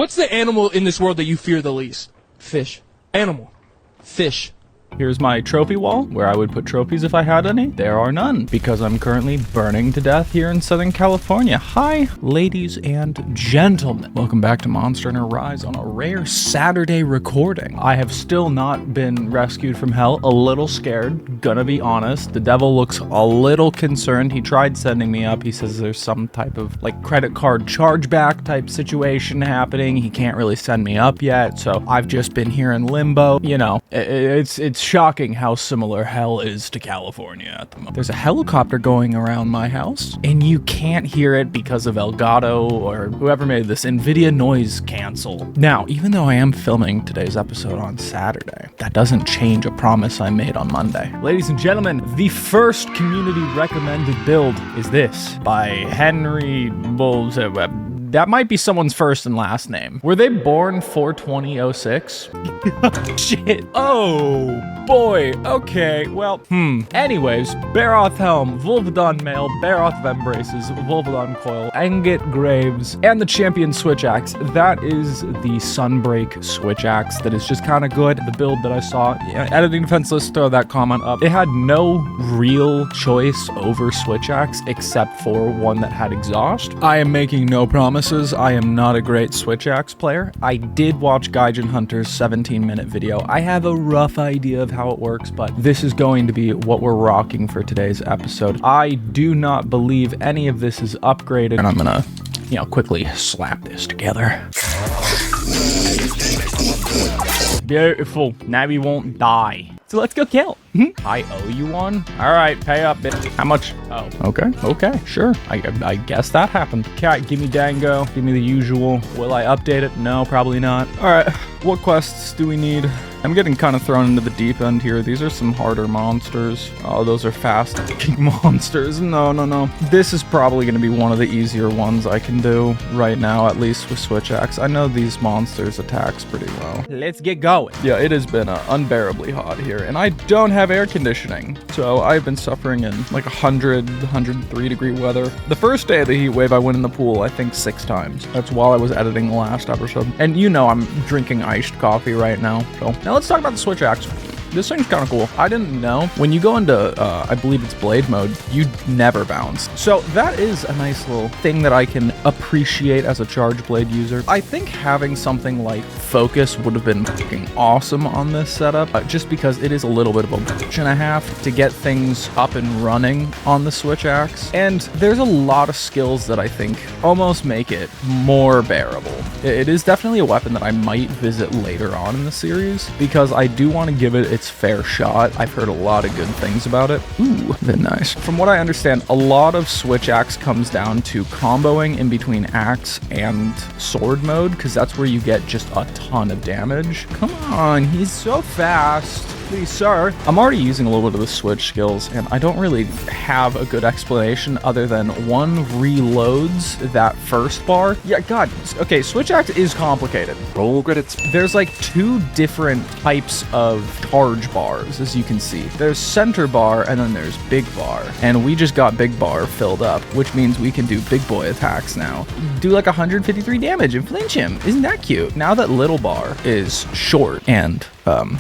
What's the animal in this world that you fear the least? Fish. Animal. Fish. Here's my trophy wall, where I would put trophies if I had any. There are none, because I'm currently burning to death here in Southern California. Hi, ladies and gentlemen. Welcome back to Monster Hunter Rise on a rare Saturday recording. I have still not been rescued from hell. A little scared, gonna be honest. The devil looks a little concerned. He tried sending me up. He says there's some type of like credit card chargeback type situation happening. He can't really send me up yet, so I've just been here in limbo. You know, it's shocking how similar hell is to California at the moment. There's a helicopter going around my house, and you can't hear it because of Elgato or whoever made this NVIDIA noise cancel. Now, even though I am filming today's episode on Saturday, that doesn't change a promise I made on Monday. Ladies and gentlemen, the first community recommended build is this by Henry Bulls. That might be someone's first and last name. Were they born 4/20/06? Shit. Oh, boy. Okay, well, Anyways, Barioth Helm, Vulvedon Mail, Barioth Embraces, Vulvedon Coil, Anget Graves, and the Champion Switch Axe. That is the Sunbreak Switch Axe that is just kind of good. The build that I saw, editing Defenseless, throw that comment up. It had no real choice over Switch Axe except for one that had exhaust. I am making no promise. I am not a great Switch Axe player. I did watch Gaijin Hunter's 17-minute video. I have a rough idea of how it works, but this is going to be what we're rocking for today's episode. I do not believe any of this is upgraded, and I'm gonna, quickly slap this together. Beautiful. Now we won't die. So let's go kill. I owe you one? All right, pay up, bitch. How much? Oh, okay, sure. I guess that happened. Cat, give me Dango. Give me the usual. Will I update it? No, probably not. All right, what quests do we need? I'm getting kind of thrown into the deep end here. These are some harder monsters. Oh, those are fast monsters. No. This is probably going to be one of the easier ones I can do right now, at least with Switch Axe. I know these monsters' attacks pretty well. Let's get going. Yeah, it has been unbearably hot here, and I don't have air conditioning, so I've been suffering in like 103 degree weather. The first day of the heat wave, I went in the pool, I think 6 times. That's while I was editing the last episode. And I'm drinking iced coffee right now, so. Now let's talk about the Switch Axe. This thing's kind of cool. I didn't know. When you go into, I believe it's blade mode, you never bounce. So that is a nice little thing that I can appreciate as a charge blade user. I think having something like focus would have been fucking awesome on this setup, just because it is a little bit of a bitch and a half to get things up and running on the Switch Axe. And there's a lot of skills that I think almost make it more bearable. It is definitely a weapon that I might visit later on in the series, because I do want to give it its fair shot. I've heard a lot of good things about it. Ooh, very nice. From what I understand, a lot of Switch Axe comes down to comboing in between axe and sword mode, because that's where you get just a ton of damage. Come on, he's so fast. Please, sir. I'm already using a little bit of the switch skills, and I don't really have a good explanation other than one reloads that first bar. Yeah, God. Okay, Switch Axe is complicated. Roll credits. There's like 2 different types of charge bars, as you can see. There's center bar, and then there's big bar. And we just got big bar filled up, which means we can do big boy attacks now. Do like 153 damage and flinch him. Isn't that cute? Now that little bar is short and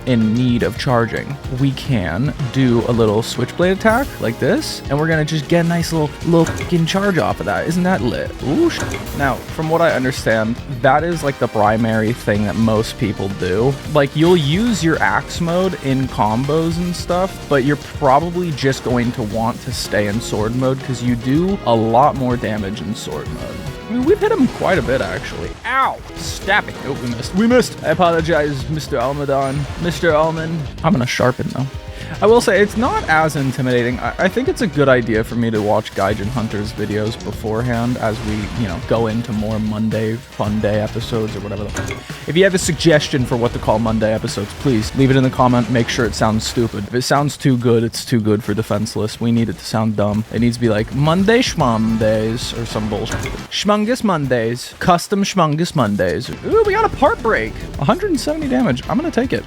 in need of charging, we can do a little switchblade attack like this, and we're gonna just get a nice little fucking charge off of that. Isn't that lit? Ooh, now, from what I understand, that is like the primary thing that most people do. Like, you'll use your axe mode in combos and stuff, but you're probably just going to want to stay in sword mode because you do a lot more damage in sword mode. I mean, we've hit him quite a bit, actually. Ow! Stabbing. Oh, we missed. We missed! I apologize, Mr. Almudron. Mr. Almond. I'm gonna sharpen, though. I will say, it's not as intimidating. I think it's a good idea for me to watch Gaijin Hunter's videos beforehand as we, go into more Monday Fun Day episodes or whatever. If you have a suggestion for what to call Monday episodes, please leave it in the comment. Make sure it sounds stupid. If it sounds too good, it's too good for Defenseless. We need it to sound dumb. It needs to be like Monday Schmondays or some bullshit. Schmungus Mondays. Custom Schmungus Mondays. Ooh, we got a part break. 170 damage. I'm gonna take it.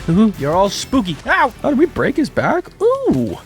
Ooh, you're all spooky. Ow! Oh, did we break his back? Ooh!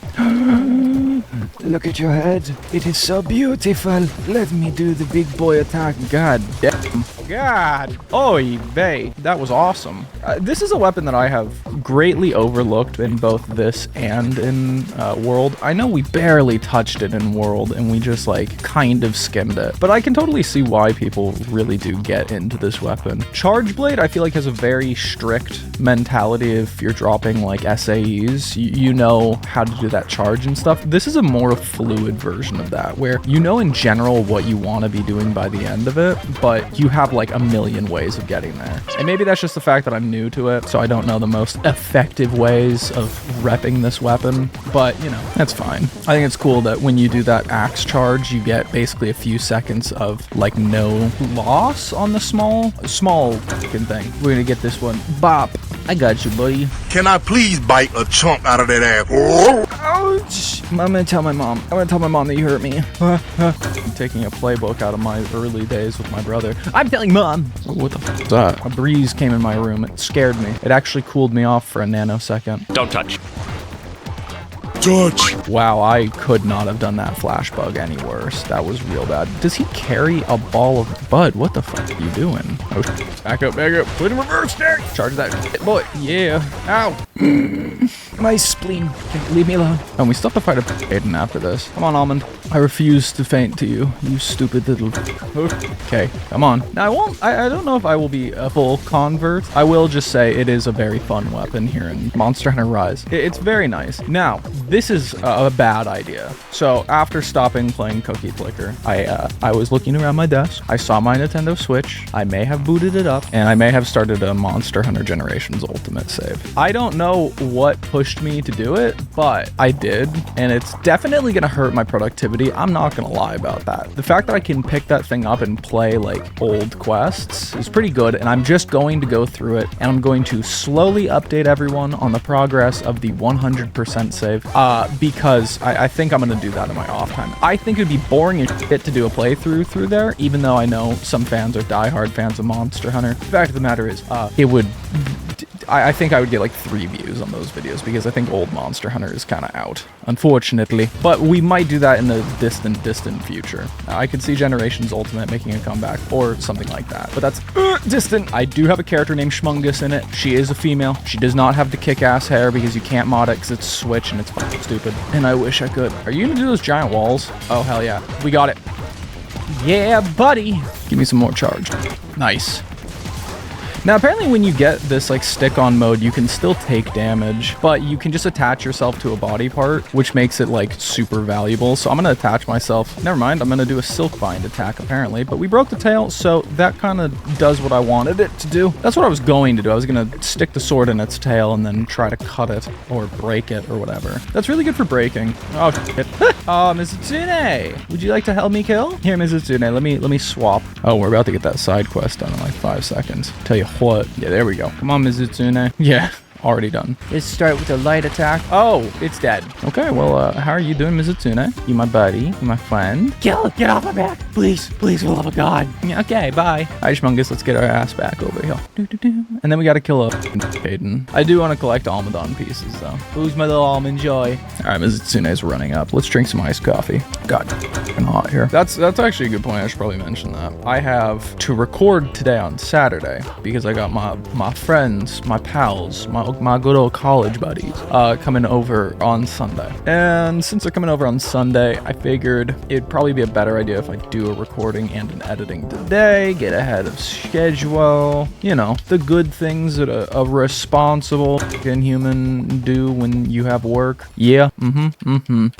Look at your head. It is so beautiful. Let me do the big boy attack. God damn. God. Oy vey. That was awesome. This is a weapon that I have greatly overlooked in both this and in World. I know we barely touched it in World and we just like kind of skimmed it, but I can totally see why people really do get into this weapon. Charge Blade, I feel like, has a very strict mentality. If you're dropping like SAEs, you know how to do that charge and stuff. This is a more fluid version of that, where you know in general what you want to be doing by the end of it, but you have like a million ways of getting there. And maybe that's just the fact that I'm new to it, so I don't know the most effective ways of repping this weapon, but you know, that's fine. I think it's cool that when you do that axe charge, you get basically a few seconds of like no loss on the small fucking thing. We're gonna get this one. Bop. I got you, buddy. Can I please bite a chunk out of that ass? Ouch. I'm gonna tell my mom. I'm gonna tell my mom that you hurt me. I'm taking a playbook out of my early days with my brother. I'm telling mom. What the f is that? A breeze came in my room. It scared me. It actually cooled me off for a nanosecond. Don't touch. Touch. Wow, I could not have done that flash bug any worse. That was real bad. Does he carry a ball of Bud? What the fuck are you doing? Oh, back up, back up. Put in reverse there. Charge that shit, boy. Yeah. Ow. My spleen. Okay, leave me alone. And we still have to fight a Aiden after this. Come on, Almond. I refuse to faint to you, you stupid little... Okay, come on. Now, I don't know if I will be a full convert. I will just say it is a very fun weapon here in Monster Hunter Rise. It's very nice. Now, this is a bad idea. So, after stopping playing Cookie Clicker, I was looking around my desk. I saw my Nintendo Switch. I may have booted it up, and I may have started a Monster Hunter Generations Ultimate save. I don't know what pushed me to do it, but I did, and it's definitely gonna hurt my productivity. I'm not gonna lie about that. The fact that I can pick that thing up and play like old quests is pretty good, and I'm just going to go through it, and I'm going to slowly update everyone on the progress of the 100% save, because I think I'm gonna do that in my off time. I think it'd be boring as shit to do a playthrough through there, even though I know some fans are diehard fans of Monster Hunter. The fact of the matter is, I think I would get like 3 views on those videos, because I think old Monster Hunter is kind of out, unfortunately. But we might do that in the distant future. I could see Generations Ultimate making a comeback or something like that, but that's distant. I do have a character named Schmungus in it. She is a female. She does not have the kick-ass hair because you can't mod it because it's Switch and it's fucking stupid. And I wish I could. Are you gonna do those giant walls? Oh, hell yeah. We got it. Yeah, buddy. Give me some more charge. Nice. Now, apparently when you get this like stick-on mode, you can still take damage, but you can just attach yourself to a body part, which makes it like super valuable. So I'm gonna attach myself. Never mind, I'm gonna do a silk bind attack apparently, but we broke the tail, so that kind of does what I wanted it to do. That's what I was going to do. I was gonna stick the sword in its tail and then try to cut it or break it or whatever. That's really good for breaking. Oh, shit. Oh, Mizutsune, would you like to help me kill? Here, Mizutsune, let me swap. Oh, we're about to get that side quest done in like 5 seconds. Tell you what? Yeah, there we go. Come on, Mizutsune. Yeah, already done. Let's start with a light attack. Oh, it's dead. Okay, well, how are you doing, Mizutsune? You my buddy? You my friend? Kill it! Get off my back! Please, please, for the love of God. Yeah, okay, bye. Alright, Schmungus, let's get our ass back over here. And then we gotta kill a Aiden. I do want to collect Almudron pieces, though. Who's my little almond joy? Alright, Mizutsune's running up. Let's drink some iced coffee. God, fucking hot here. That's actually a good point. I should probably mention that. I have to record today on Saturday because I got my friends, my pals, my good old college buddies coming over on Sunday. And since they're coming over on Sunday, I figured it'd probably be a better idea if I do a recording and an editing today, get ahead of schedule, you know, the good things that a responsible human do when you have work. Yeah,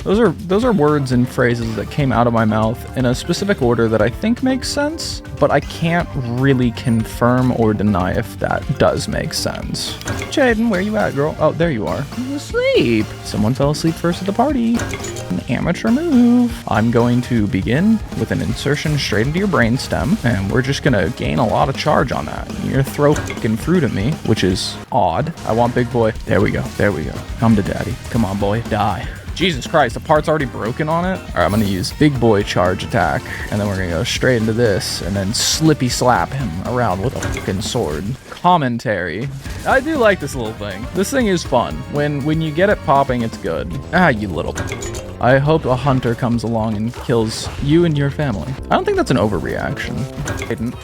Those are words and phrases that came out of my mouth in a specific order that I think makes sense, but I can't really confirm or deny if that does make sense. Jaden, where you at, girl? Oh, there you are. I'm asleep. Someone fell asleep first at the party. An amateur move. I'm going to begin with an insertion straight into your brainstem, and we're just gonna gain a lot of charge on that. You're gonna throw fucking fruit at me, which is odd. I want big boy. There we go. There we go. Come to daddy. Come on, boy. Die. Jesus Christ, the part's already broken on it. All right, I'm gonna use big boy charge attack, and then we're gonna go straight into this, and then slippy slap him around with a fucking sword. Commentary. I do like this little thing. This thing is fun. When you get it popping, it's good. Ah, you little... I hope a hunter comes along and kills you and your family. I don't think that's an overreaction.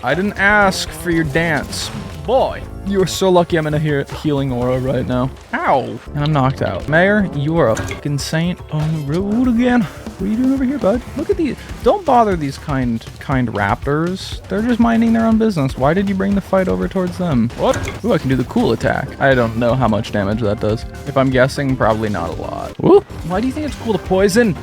I didn't ask for your dance. Boy, you are so lucky I'm in a healing aura right now. Ow! And I'm knocked out. Mayor, you are a fucking saint on the road again. What are you doing over here, bud? Look at these. Don't bother these kind raptors. They're just minding their own business. Why did you bring the fight over towards them? What? Ooh, I can do the cool attack. I don't know how much damage that does. If I'm guessing, probably not a lot. Woo! Why do you think it's cool to poison?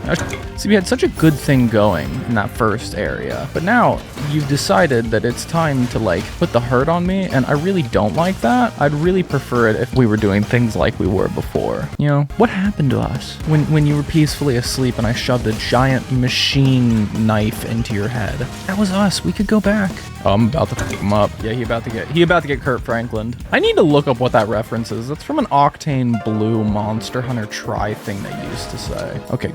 See, we had such a good thing going in that first area. But now, you've decided that it's time to, like, put the hurt on me, and I really don't like that. I'd really prefer it if we were doing things like we were before. You know, what happened to us when you were peacefully asleep and I shoved a giant machine knife into your head? That was us. We could go back. Oh, I'm about to fuck him up. Yeah, he about to get Kurt Franklin. I need to look up what that reference is. That's from an Octane Blue Monster Hunter Try thing they used to say. Okay,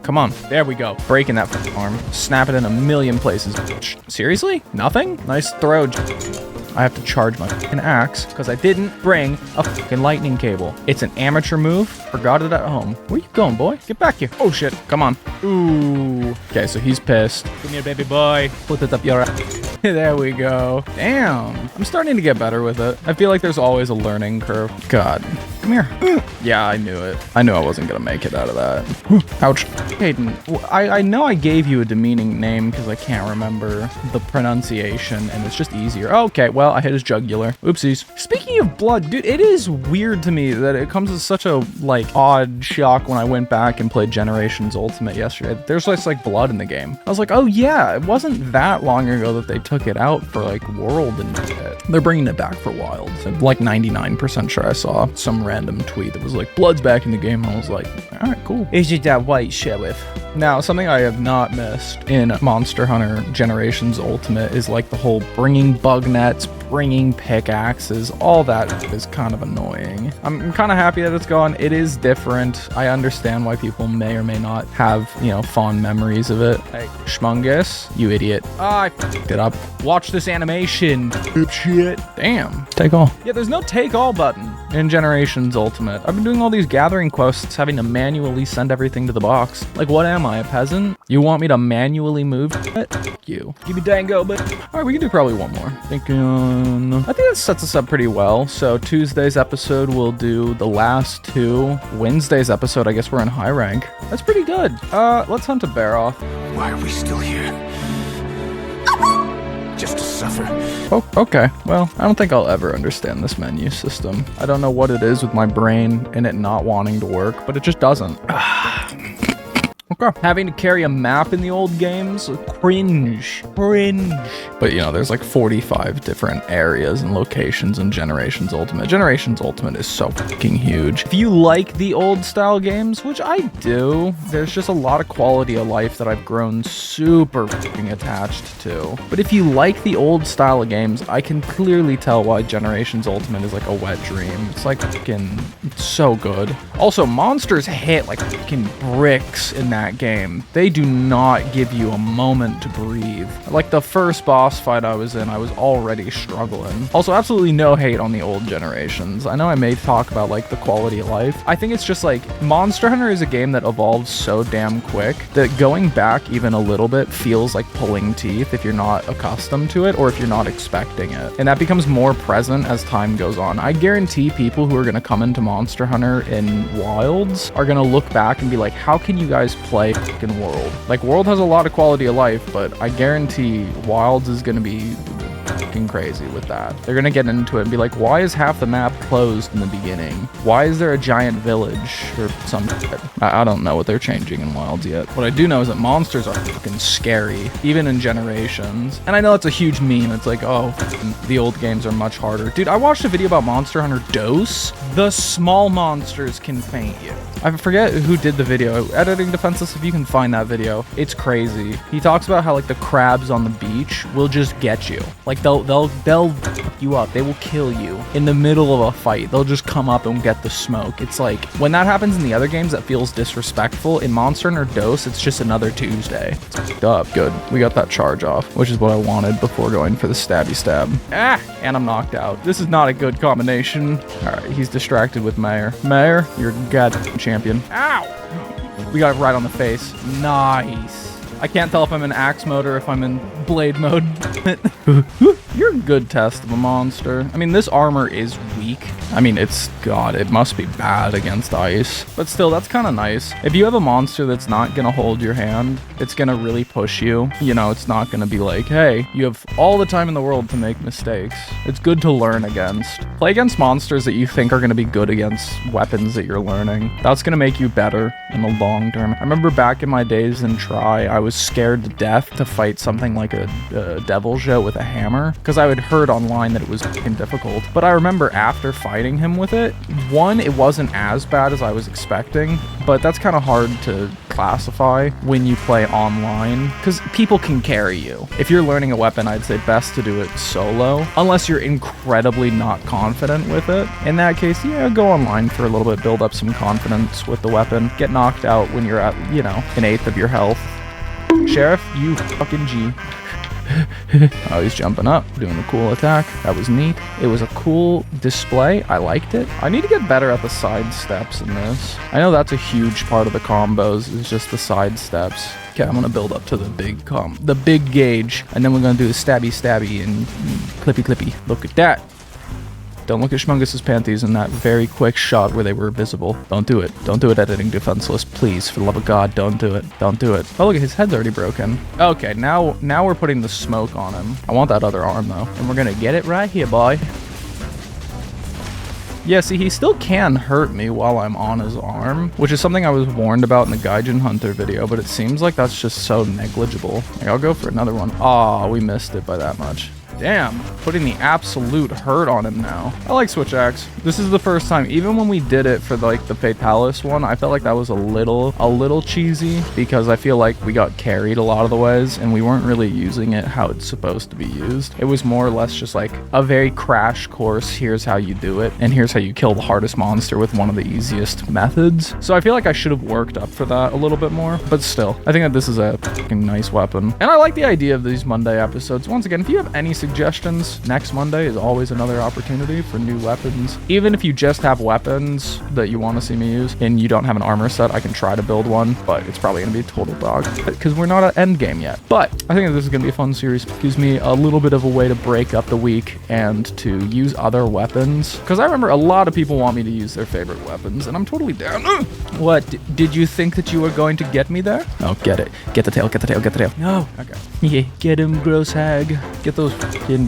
come on. There we go. Breaking that arm. Snap it in a million places. Seriously? Nothing? Nice throw. I have to charge my fucking axe because I didn't bring a fucking lightning cable. It's an amateur move. Forgot it at home. Where you going, boy? Get back here. Oh, shit. Come on. Ooh. Okay, so he's pissed. Come here, baby boy. Put it up your ass. There we go. Damn. I'm starting to get better with it. I feel like there's always a learning curve. God. Come here. Yeah, I knew it. I knew I wasn't going to make it out of that. Ouch. Hayden, I know I gave you a demeaning name because I can't remember the pronunciation and it's just easier. Okay, well, I hit his jugular. Oopsies. Speaking of blood, dude, it is weird to me that it comes as such a, like, odd shock when I went back and played Generations Ultimate yesterday. There's just, like, blood in the game. I was like, oh, yeah, it wasn't that long ago that they took it out for, like, World and shit. They're bringing it back for Wilds. I'm, like, 99% sure I saw some random tweet that was like, blood's back in the game. And I was like, all right, cool. Is it that white sheriff? Now, something I have not missed in Monster Hunter Generations Ultimate is, like, the whole bringing bug nets, bringing pickaxes, all that is kind of annoying. I'm kind of happy that it's gone. It is different. I understand why people may or may not have, you know, fond memories of it. Hey, Schmungus, you idiot. I f***ed it up. Watch this animation. Oop shit. Damn. Take all. Yeah, there's no take all button in Generations Ultimate. I've been doing all these gathering quests, having to manually send everything to the box. Like, what am I, a peasant? You want me to manually move it? F*** you. Give me dango, but... All right, we can do probably one more. I think that sets us up pretty well. So Tuesday's episode, we'll do the last two. Wednesday's episode, I guess we're in high rank. That's pretty good. Let's hunt a Barioth. Why are we still here? Just to suffer. Oh, okay. Well, I don't think I'll ever understand this menu system. I don't know what it is with my brain and it not wanting to work, but it just doesn't. Okay. Having to carry a map in the old games, cringe. But, you know, there's like 45 different areas and locations in Generations Ultimate. Generations Ultimate is so fucking huge. If you like the old style games, which I do, there's just a lot of quality of life that I've grown super fucking attached to. But if you like the old style of games, I can clearly tell why Generations Ultimate is like a wet dream. It's like fucking so good. Also, monsters hit like fucking bricks in that game. They do not give you a moment to breathe. Like the first boss fight I was in, I was already struggling. Also, absolutely no hate on the old Generations. I know I may talk about like the quality of life. I think it's just like Monster Hunter is a game that evolves so damn quick that going back even a little bit feels like pulling teeth if you're not accustomed to it or if you're not expecting it. And that becomes more present as time goes on. I guarantee people who are going to come into Monster Hunter in Wilds are going to look back and be like, how can you guys play fucking World? Like, World has a lot of quality of life, but I guarantee Wilds is gonna be fucking crazy with that. They're gonna get into it and be like, why is half the map closed in the beginning? Why is there a giant village or some shit? I don't know what they're changing in Wilds yet. What I do know is that monsters are fucking scary, even in Generations. And I know it's a huge meme. It's like, oh, the old games are much harder. Dude, I watched a video about Monster Hunter Dose. The small monsters can faint you. I forget who did the video. Editing Defenseless, if you can find that video. It's crazy. He talks about how like the crabs on the beach will just get you. Like they'll fuck you up. They will kill you in the middle of a fight. They'll just come up and get the smoke. It's like when that happens in the other games, that feels disrespectful. In Monster Hunter Dose, it's just another Tuesday. It's fucked up. Good. We got that charge off, which is what I wanted before going for the stabby stab. And I'm knocked out. This is not a good combination. All right, he's distracted with Mayor. Mayor, you're goddamn champion. Ow! We got it right on the face. Nice. I can't tell if I'm in axe mode or if I'm in blade mode. You're a good test of a monster. I mean, this armor is weak. I mean, it must be bad against ice. But still, that's kind of nice. If you have a monster that's not going to hold your hand, it's going to really push you. You know, it's not going to be like, hey, you have all the time in the world to make mistakes. It's good to learn against. Play against monsters that you think are going to be good against weapons that you're learning. That's going to make you better in the long term. I remember back in my days in Try, I was scared to death to fight something like a devil show with a hammer because I had heard online that it was fucking difficult. But I remember after fighting him with it, one, it wasn't as bad as I was expecting, but that's kind of hard to classify when you play online because people can carry you. If you're learning a weapon, I'd say best to do it solo unless you're incredibly not confident with it. In that case, yeah, go online for a little bit, build up some confidence with the weapon, get knocked out when you're at, you know, an eighth of your health. Sheriff, you fucking G. Oh, he's jumping up, doing a cool attack. That was neat. It was a cool display. I liked it. I need to get better at the side steps in this. I know that's a huge part of the combos, is just the side steps. Okay, I'm gonna build up to the big gauge, and then we're gonna do the stabby stabby and clippy clippy. Look at that. Don't look at Schmungus's panties in that very quick shot where they were visible. Don't do it. Don't do it, editing Defenseless. Please, for the love of God, don't do it. Don't do it. Oh, look, his head's already broken. Okay, now we're putting the smoke on him. I want that other arm, though. And we're gonna get it right here, boy. Yeah, see, he still can hurt me while I'm on his arm, which is something I was warned about in the Gaijin Hunter video, but it seems like that's just so negligible. Like, I'll go for another one. Aw, we missed it by that much. Damn, putting the absolute hurt on him now. I like Switch Axe. This is the first time, even when we did it for like the Fatalis one, I felt like that was a little cheesy because I feel like we got carried a lot of the ways and we weren't really using it how it's supposed to be used. It was more or less just like a very crash course. Here's how you do it, and here's how you kill the hardest monster with one of the easiest methods. So I feel like I should have worked up for that a little bit more, but still, I think that this is a fucking nice weapon. And I like the idea of these Monday episodes. Once again, if you have any suggestions, next Monday is always another opportunity for new weapons. Even if you just have weapons that you want to see me use and you don't have an armor set, I can try to build one, but it's probably going to be a total dog because we're not at end game yet. But I think that this is going to be a fun series. It gives me a little bit of a way to break up the week and to use other weapons, because I remember a lot of people want me to use their favorite weapons and I'm totally down. What? Did you think that you were going to get me there? Oh, get it. Get the tail, get the tail, get the tail. No. Okay. Yeah, get him, gross hag. Get those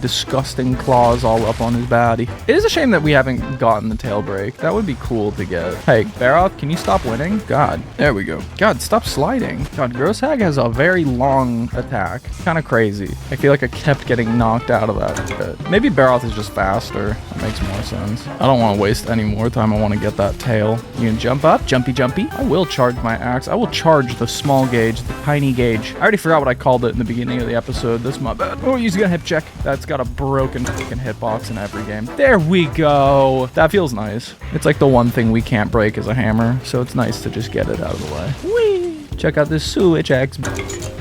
disgusting claws all up on his body. It is a shame that we haven't gotten the tail break. That would be cool to get. Hey, Barioth, can you stop winning? God, there we go. God, stop sliding. God, Gross Hag has a very long attack. Kind of crazy. I feel like I kept getting knocked out of that. Maybe Barioth is just faster. That makes more sense. I don't want to waste any more time. I want to get that tail. You can jump up, jumpy jumpy. I will charge my axe. I will charge the small gauge, the tiny gauge. I already forgot what I called it in the beginning of the episode. That's my bad. Oh, he's gonna hip check. That's got a broken fucking hitbox in every game. There we go. That feels nice. It's like the one thing we can't break is a hammer, so it's nice to just get it out of the way. Whee! Check out this Switch Axe.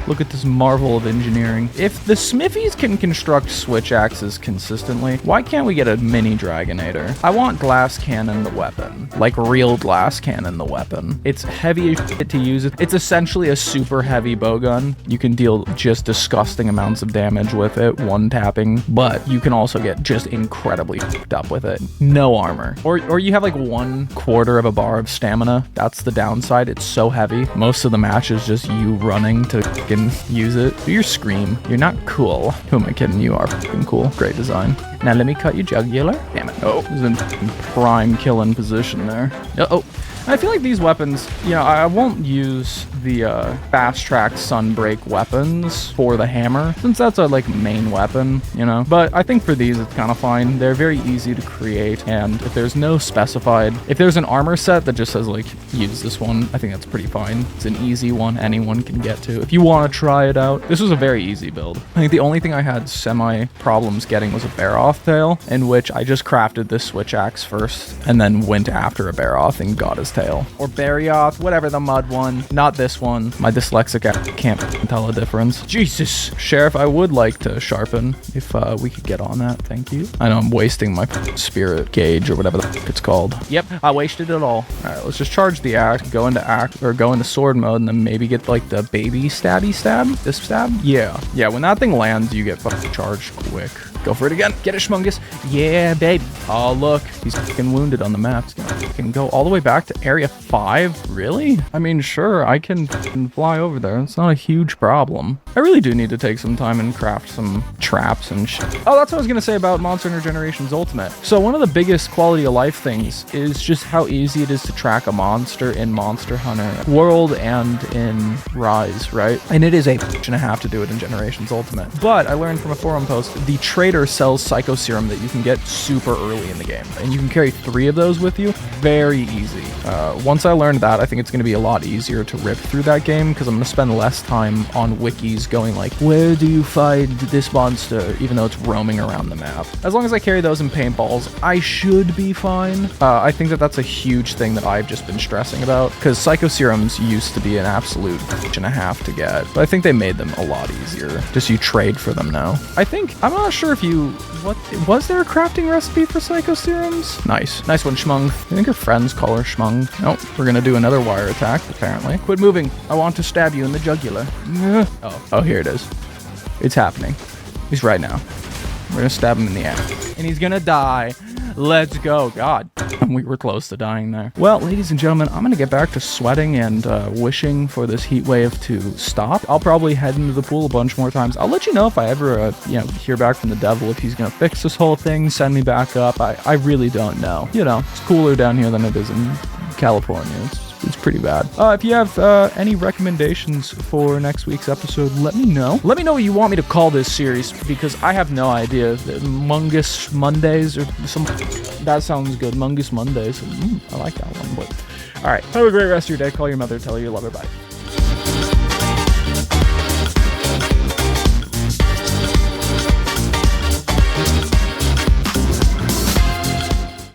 Look at this marvel of engineering. If the Smithies can construct Switch Axes consistently, why can't we get a mini Dragonator? I want Glass Cannon the weapon. Like real Glass Cannon the weapon. It's heavy as shit to use. It's essentially a super heavy bowgun. You can deal just disgusting amounts of damage with it, one tapping, but you can also get just incredibly f***ed up with it. No armor. Or you have like 1/4 of a bar of stamina. That's the downside. It's so heavy. Most of the match is just you running to fucking use it. Do your scream. You're not cool. Who am I kidding? You are fucking cool. Great design. Now let me cut your jugular. Damn it. Oh, he's in prime killing position there. Uh-oh. I feel like these weapons, you know, I won't use the fast-track Sunbreak weapons for the hammer, since that's a, like, main weapon, you know? But I think for these, it's kind of fine. They're very easy to create, and if there's no specified... If there's an armor set that just says, like, use this one, I think that's pretty fine. It's an easy one anyone can get to. If you want to try it out, this was a very easy build. I think the only thing I had semi-problems getting was a Barioth tail, in which I just crafted this Switch Axe first, and then went after a Barioth and got his tail. tail. Or Barioth, whatever the mud one. Not this one. My dyslexic ass can't tell the difference. Jesus. Sheriff, I would like to sharpen if we could get on that. Thank you. I know I'm wasting my spirit gauge or whatever the fuck it's called. Yep, I wasted it all. All right, let's just charge the axe, go into sword mode, and then maybe get like the baby stabby stab. This stab? Yeah. Yeah, when that thing lands, you get fucking charged quick. Go for it again. Get it, Schmungus. Yeah, baby. Oh, look. He's fucking wounded on the map. He's gonna fucking go all the way back to area 5. Really? I mean, sure, I can fly over there. It's not a huge problem. I really do need to take some time and craft some traps and shit. Oh, that's what I was gonna say about Monster Hunter Generations Ultimate. So one of the biggest quality of life things is just how easy it is to track a monster in Monster Hunter World and in Rise, right? And it is a and a half to do it in Generations Ultimate. But I learned from a forum post, the trader sells Psycho Serum that you can get super early in the game, and you can carry 3 of those with you very easy. Once I learned that, I think it's going to be a lot easier to rip through that game because I'm going to spend less time on wikis going like, where do you find this monster, even though it's roaming around the map. As long as I carry those in paintballs, I should be fine. I think that that's a huge thing that I've just been stressing about because Psycho Serums used to be an absolute and a half to get, but I think they made them a lot easier. Just you trade for them now. I'm not sure if what was there a crafting recipe for Psycho Serums? Nice one, Schmung. I think her friends call her Schmung. Nope, we're gonna do another wire attack apparently. Quit moving. I want to stab you in the jugular. Oh, here it is. It's happening. He's right now. We're gonna stab him in the ass, and he's gonna die. Let's go. God, we were close to dying there. Well, ladies and gentlemen, I'm gonna get back to sweating and wishing for this heat wave to stop. I'll probably head into the pool a bunch more times. I'll let you know if I ever, hear back from the devil, if he's gonna fix this whole thing, send me back up. I really don't know. You know, it's cooler down here than it is in California. It's pretty bad. If you have any recommendations for next week's episode, let me know. Let me know what you want me to call this series, because I have no idea. Mungus Mondays or some... That sounds good. Mungus Mondays. I like that one. But all right. Have a great rest of your day. Call your mother. Tell her you love her. Bye.